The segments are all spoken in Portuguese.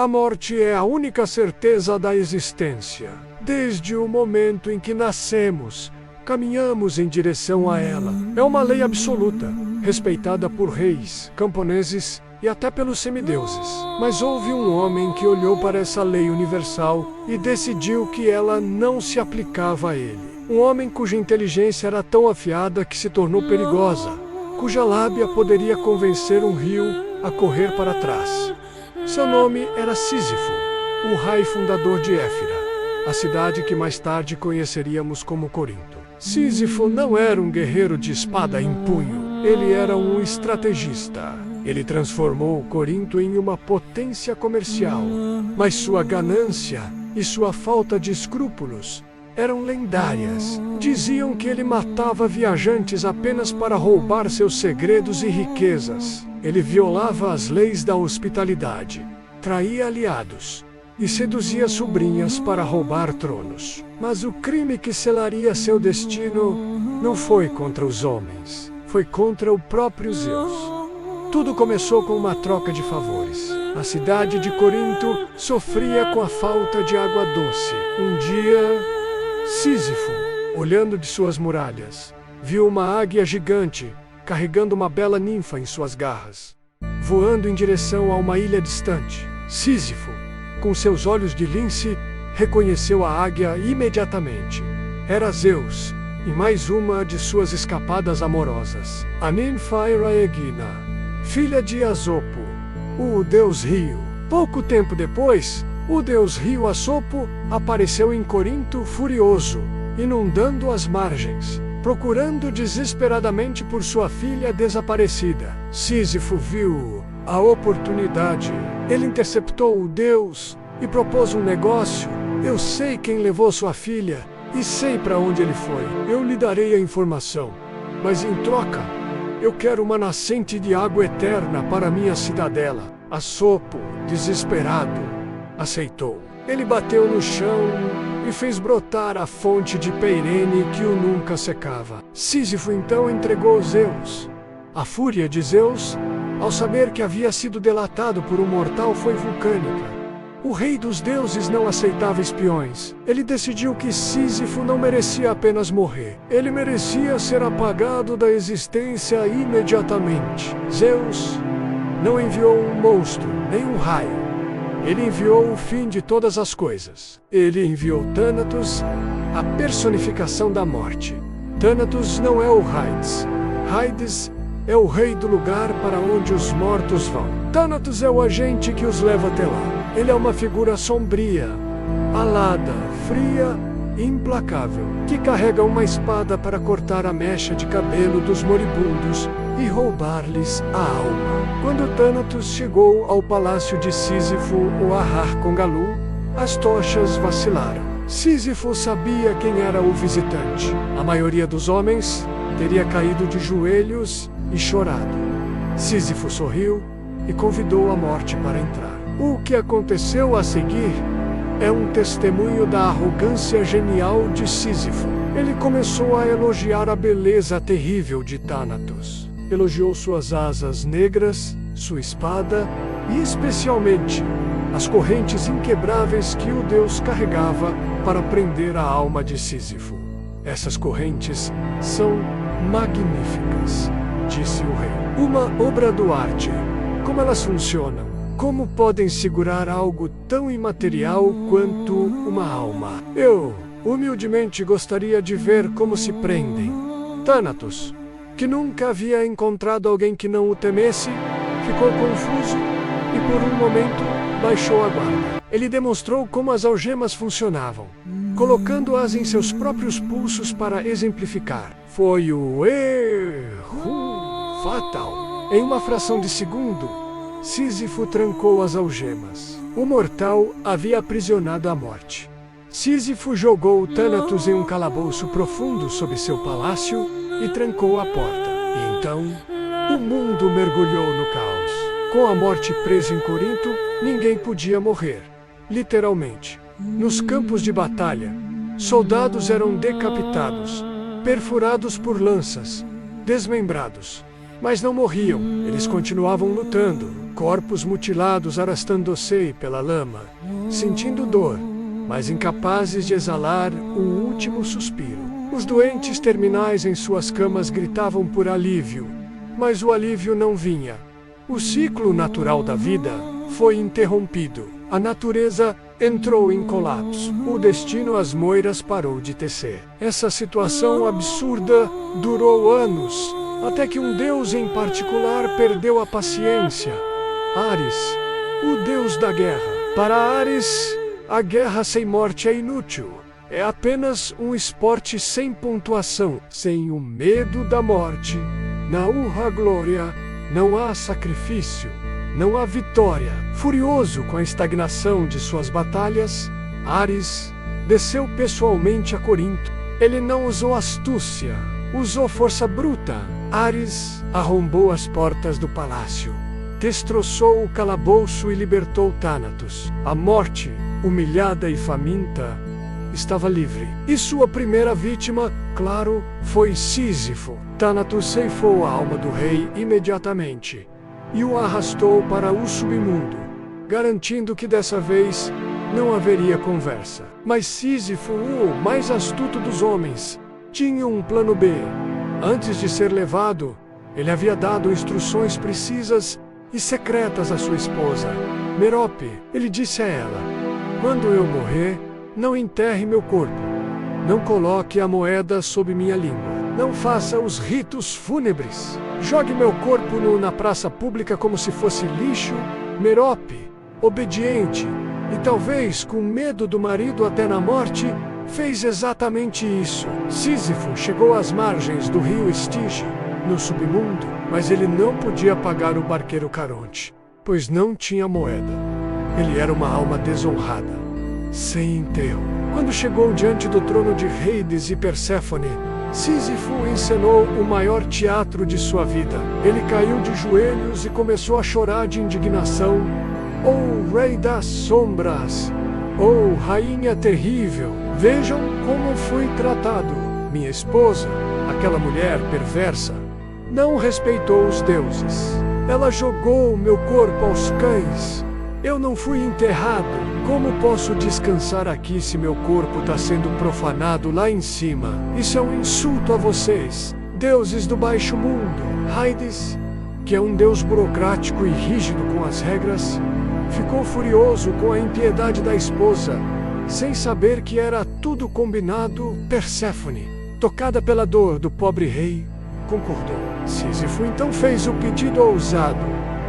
A morte é a única certeza da existência. Desde o momento em que nascemos, caminhamos em direção a ela. É uma lei absoluta, respeitada por reis, camponeses e até pelos semideuses. Mas houve um homem que olhou para essa lei universal e decidiu que ela não se aplicava a ele. Um homem cuja inteligência era tão afiada que se tornou perigosa, cuja lábia poderia convencer um rio a correr para trás. Seu nome era Sísifo, o rei fundador de Éfira, a cidade que mais tarde conheceríamos como Corinto. Sísifo não era um guerreiro de espada em punho, ele era um estrategista. Ele transformou Corinto em uma potência comercial, mas sua ganância e sua falta de escrúpulos eram lendárias. Diziam que ele matava viajantes apenas para roubar seus segredos e riquezas. Ele violava as leis da hospitalidade, traía aliados e seduzia sobrinhas para roubar tronos. Mas o crime que selaria seu destino não foi contra os homens, foi contra o próprio Zeus. Tudo começou com uma troca de favores. A cidade de Corinto sofria com a falta de água doce. Um dia, Sísifo, olhando de suas muralhas, viu uma águia gigante carregando uma bela ninfa em suas garras, voando em direção a uma ilha distante. Sísifo, com seus olhos de lince, reconheceu a águia imediatamente. Era Zeus, e mais uma de suas escapadas amorosas. A ninfa era Egina, filha de Asopo, o deus rio. Pouco tempo depois, o deus rio Assopo apareceu em Corinto furioso, inundando as margens, procurando desesperadamente por sua filha desaparecida. Sísifo viu a oportunidade. Ele interceptou o deus e propôs um negócio. Eu sei quem levou sua filha e sei para onde ele foi. Eu lhe darei a informação, mas em troca, eu quero uma nascente de água eterna para minha cidadela. Assopo, desesperado, aceitou. Ele bateu no chão e fez brotar a fonte de Peirene que o nunca secava. Sísifo então entregou Zeus. A fúria de Zeus, ao saber que havia sido delatado por um mortal, foi vulcânica. O rei dos deuses não aceitava espiões. Ele decidiu que Sísifo não merecia apenas morrer. Ele merecia ser apagado da existência imediatamente. Zeus não enviou um monstro, nem um raio. Ele enviou o fim de todas as coisas. Ele enviou Thanatos, a personificação da morte. Thanatos não é o Hades. Hades é o rei do lugar para onde os mortos vão. Thanatos é o agente que os leva até lá. Ele é uma figura sombria, alada, fria e implacável, que carrega uma espada para cortar a mecha de cabelo dos moribundos e roubar-lhes a alma. Quando Thanatos chegou ao palácio de Sísifo, o Ahar Congalu, as tochas vacilaram. Sísifo sabia quem era o visitante. A maioria dos homens teria caído de joelhos e chorado. Sísifo sorriu e convidou a morte para entrar. O que aconteceu a seguir é um testemunho da arrogância genial de Sísifo. Ele começou a elogiar a beleza terrível de Thanatos. Elogiou suas asas negras, sua espada e, especialmente, as correntes inquebráveis que o deus carregava para prender a alma de Sísifo. Essas correntes são magníficas, disse o rei. Uma obra do arte. Como elas funcionam? Como podem segurar algo tão imaterial quanto uma alma? Eu, humildemente, gostaria de ver como se prendem. Thanatos, que nunca havia encontrado alguém que não o temesse, ficou confuso e por um momento baixou a guarda. Ele demonstrou como as algemas funcionavam, colocando-as em seus próprios pulsos para exemplificar. Foi o erro fatal. Em uma fração de segundo, Sísifo trancou as algemas. O mortal havia aprisionado a morte. Sísifo jogou Thanatos em um calabouço profundo sob seu palácio e trancou a porta. E então, o mundo mergulhou no caos. Com a morte presa em Corinto, ninguém podia morrer. Literalmente. Nos campos de batalha, soldados eram decapitados, perfurados por lanças, desmembrados. Mas não morriam, eles continuavam lutando. corpos mutilados arrastando-se pela lama, sentindo dor, mas incapazes de exalar um último suspiro. Os doentes terminais em suas camas gritavam por alívio, mas o alívio não vinha. O ciclo natural da vida foi interrompido. A natureza entrou em colapso. O destino às moiras parou de tecer. Essa situação absurda durou anos, até que um deus em particular perdeu a paciência. Ares, o deus da guerra. Para Ares, a guerra sem morte é inútil. É apenas um esporte sem pontuação. Sem o medo da morte, na honra glória, não há sacrifício, não há vitória. Furioso com a estagnação de suas batalhas, Ares desceu pessoalmente a Corinto. Ele não usou astúcia, usou força bruta. Ares arrombou as portas do palácio, destroçou o calabouço e libertou Thanatos. A morte, humilhada e faminta, estava livre. E sua primeira vítima, claro, foi Sísifo. Thanatos ceifou a alma do rei imediatamente e o arrastou para o submundo, garantindo que dessa vez não haveria conversa. Mas Sísifo, o mais astuto dos homens, tinha um plano B. Antes de ser levado, ele havia dado instruções precisas e secretas à sua esposa, Merope. Ele disse a ela: quando eu morrer, não enterre meu corpo. Não coloque a moeda sob minha língua. Não faça os ritos fúnebres. Jogue meu corpo na praça pública como se fosse lixo. Merope, obediente e talvez com medo do marido até na morte, fez exatamente isso. Sísifo chegou às margens do rio Estige, no submundo, mas ele não podia pagar o barqueiro Caronte, pois não tinha moeda. Ele era uma alma desonrada, sem enterro. Quando chegou diante do trono de Hades e Perséfone, Sísifo encenou o maior teatro de sua vida. Ele caiu de joelhos e começou a chorar de indignação. Oh, rei das sombras! Oh, rainha terrível! Vejam como fui tratado. Minha esposa, aquela mulher perversa, não respeitou os deuses. Ela jogou meu corpo aos cães. Eu não fui enterrado. Como posso descansar aqui se meu corpo está sendo profanado lá em cima? Isso é um insulto a vocês, deuses do baixo mundo. Hades, que é um deus burocrático e rígido com as regras, ficou furioso com a impiedade da esposa, sem saber que era tudo combinado. Perséfone, tocada pela dor do pobre rei, concordou. Sísifo então fez o pedido ousado: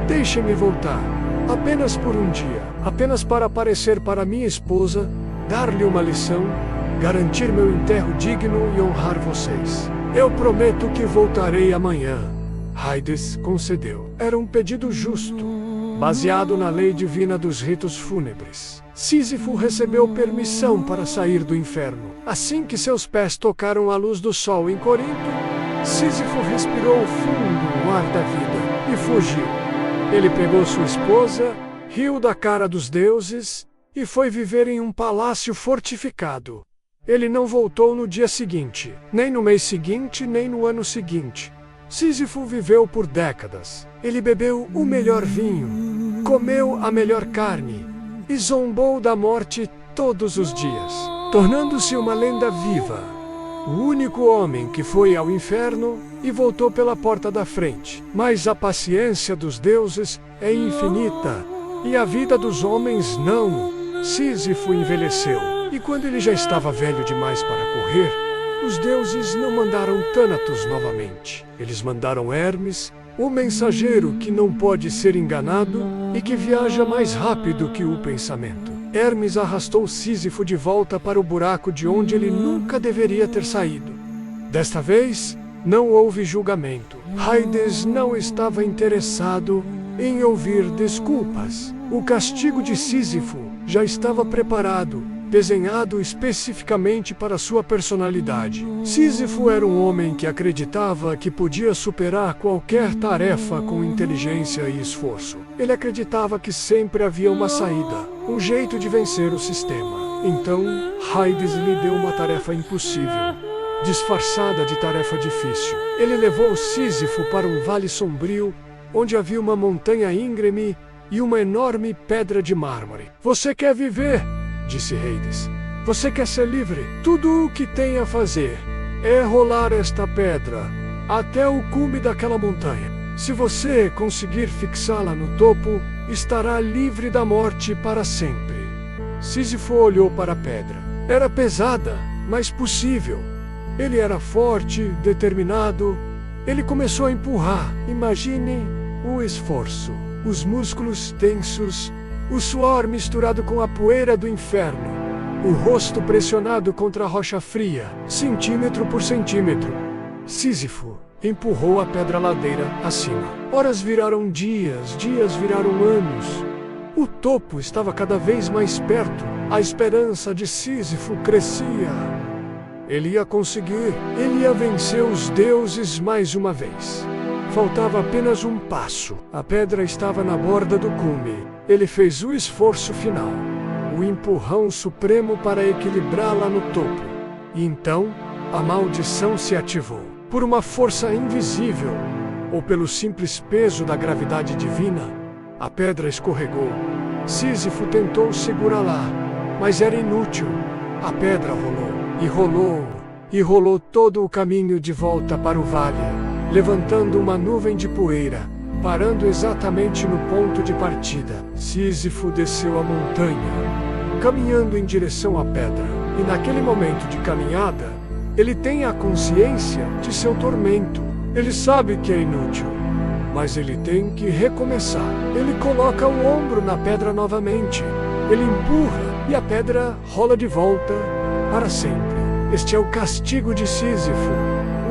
deixe-me voltar, apenas por um dia, apenas para aparecer para minha esposa, dar-lhe uma lição, garantir meu enterro digno e honrar vocês. Eu prometo que voltarei amanhã. Hades concedeu. Era um pedido justo, baseado na lei divina dos ritos fúnebres. Sísifo recebeu permissão para sair do inferno. Assim que seus pés tocaram a luz do sol em Corinto, Sísifo respirou fundo o ar da vida e fugiu. Ele pegou sua esposa, riu da cara dos deuses e foi viver em um palácio fortificado. Ele não voltou no dia seguinte, nem no mês seguinte, nem no ano seguinte. Sísifo viveu por décadas. Ele bebeu o melhor vinho, comeu a melhor carne e zombou da morte todos os dias, tornando-se uma lenda viva. O único homem que foi ao inferno e voltou pela porta da frente. Mas a paciência dos deuses é infinita e a vida dos homens não. Sísifo envelheceu e quando ele já estava velho demais para correr, os deuses não mandaram Thanatos novamente. Eles mandaram Hermes, o mensageiro que não pode ser enganado e que viaja mais rápido que o pensamento. Hermes arrastou Sísifo de volta para o buraco de onde ele nunca deveria ter saído. Desta vez, não houve julgamento. Hades não estava interessado em ouvir desculpas. O castigo de Sísifo já estava preparado, desenhado especificamente para sua personalidade. Sísifo era um homem que acreditava que podia superar qualquer tarefa com inteligência e esforço. Ele acreditava que sempre havia uma saída, um jeito de vencer o sistema. Então, Hades lhe deu uma tarefa impossível, disfarçada de tarefa difícil. Ele levou Sísifo para um vale sombrio onde havia uma montanha íngreme e uma enorme pedra de mármore. Você quer viver? Disse Hades. Você quer ser livre? Tudo o que tem a fazer é rolar esta pedra até o cume daquela montanha. Se você conseguir fixá-la no topo, estará livre da morte para sempre. Sísifo olhou para a pedra. Era pesada, mas possível. Ele era forte, determinado. Ele começou a empurrar. Imagine o esforço. Os músculos tensos, o suor misturado com a poeira do inferno. O rosto pressionado contra a rocha fria, centímetro por centímetro. Sísifo empurrou a pedra ladeira acima. Horas viraram dias, dias viraram anos. O topo estava cada vez mais perto. A esperança de Sísifo crescia. Ele ia conseguir. Ele ia vencer os deuses mais uma vez. Faltava apenas um passo. A pedra estava na borda do cume. Ele fez o esforço final. O empurrão supremo para equilibrá-la no topo. E então, a maldição se ativou. Por uma força invisível, ou pelo simples peso da gravidade divina, a pedra escorregou. Sísifo tentou segurá-la, mas era inútil. A pedra rolou, e rolou, e rolou todo o caminho de volta para o vale, levantando uma nuvem de poeira, parando exatamente no ponto de partida. Sísifo desceu a montanha, caminhando em direção à pedra. E naquele momento de caminhada, ele tem a consciência de seu tormento. Ele sabe que é inútil, mas ele tem que recomeçar. Ele coloca o ombro na pedra novamente. Ele empurra e a pedra rola de volta para sempre. Este é o castigo de Sísifo,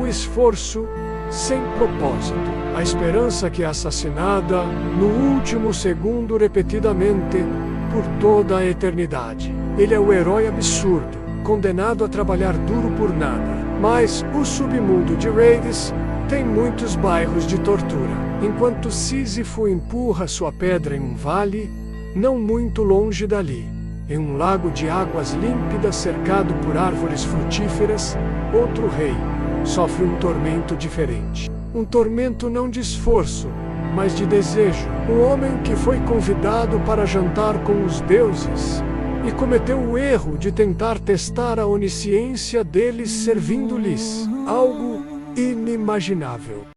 o esforço sem propósito. A esperança que é assassinada no último segundo repetidamente por toda a eternidade. Ele é o herói absurdo, condenado a trabalhar duro por nada. Mas o submundo de Hades tem muitos bairros de tortura. Enquanto Sísifo empurra sua pedra em um vale, não muito longe dali, em um lago de águas límpidas cercado por árvores frutíferas, outro rei sofre um tormento diferente. Um tormento não de esforço, mas de desejo. Um homem que foi convidado para jantar com os deuses e cometeu o erro de tentar testar a onisciência deles servindo-lhes algo inimaginável.